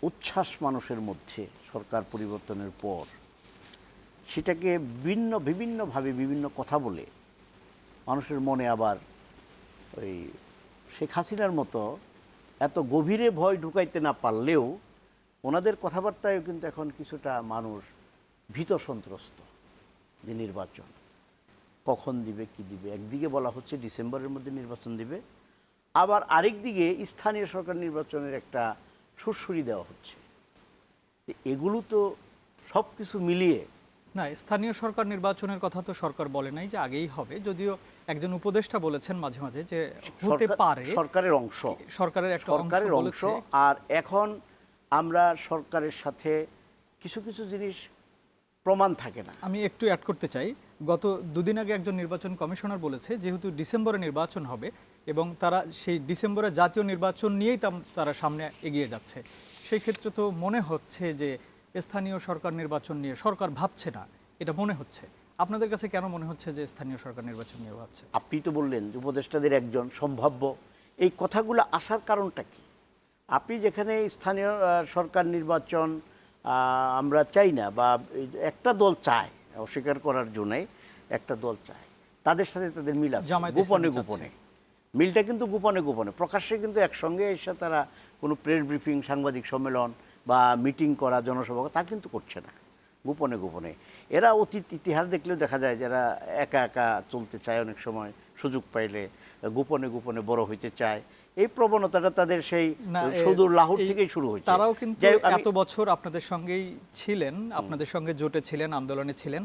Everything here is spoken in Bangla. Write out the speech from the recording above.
উচ্ছ্বাস মানুষের মধ্যে সরকার পরিবর্তনের পর, সেটাকে বিভিন্নভাবে বিভিন্ন কথা বলে মানুষের মনে আবার ওই শেখ হাসিনার মতো এত গভীরে ভয় ঢুকাইতে না পারলেও ওনাদের কথাবার্তায়ও কিন্তু এখন কিছুটা মানুষ ভীত সন্ত্রস্ত যে নির্বাচন কখন দিবে কি দিবে। একদিকে বলা হচ্ছে ডিসেম্বরের মধ্যে নির্বাচন দিবে, আবার আরেক দিকে স্থানীয় সরকার নির্বাচনের একটা সুরসুরি দেওয়া হচ্ছে। এগুলো তো সব কিছু মিলিয়ে না, স্থানীয় সরকার নির্বাচনের কথা তো সরকার বলে নাই যে আগেই হবে, যদিও একজন উপদেষ্টা বলেছেন মাঝে মাঝে যে হতে পারে, সরকারের অংশ, সরকারের একটা অংশ। আর এখন আমরা সরকারের সাথে কিছু কিছু জিনিস প্রমাণ থাকে না। আমি একটু অ্যাড করতে চাই, গত দুদিন আগে একজন নির্বাচন কমিশনার বলেছে যেহেতু ডিসেম্বরে নির্বাচন হবে এবং তারা সেই ডিসেম্বরে জাতীয় নির্বাচন নিয়েই তারা সামনে এগিয়ে যাচ্ছে, সেই ক্ষেত্রে তো মনে হচ্ছে যে স্থানীয় সরকার নির্বাচন নিয়ে সরকার ভাবছে না, এটা মনে হচ্ছে। আপনাদের কাছে কেন মনে হচ্ছে যে স্থানীয় সরকার নির্বাচন নিয়ে ভাবছে? আপনি তো বললেন উপদেষ্টাদের একজন সম্ভাব্য, এই কথাগুলো আসার কারণটা কি? আপনি যেখানে স্থানীয় সরকার নির্বাচন আমরা চাই না, বা একটা দল চায়, অস্বীকার করার জন্যই একটা দল চায়, তাদের সাথে তাদের মিল আছে গোপনে গোপনে। মিলটা কিন্তু গোপনে গোপনে, প্রকাশ্যে কিন্তু একসঙ্গে এসে তারা কোনো প্রেস ব্রিফিং, সাংবাদিক সম্মেলন বা মিটিং করা, জনসভা তা কিন্তু করছে না, গোপনে গোপনে। এরা অতীত ইতিহাস দেখলেও দেখা যায় যারা একা একা চলতে চায়, অনেক সময় সুযোগ পাইলে গোপনে গোপনে বড় হইতে চায়। এই প্রবণতাটা তাদের সেই সুদূর লাহোর থেকেই শুরু হয়েছে। তারাও কিন্তু এত বছর আপনাদের সঙ্গেই ছিলেন, আপনাদের সঙ্গে জোটে ছিলেন, আন্দোলনে ছিলেন।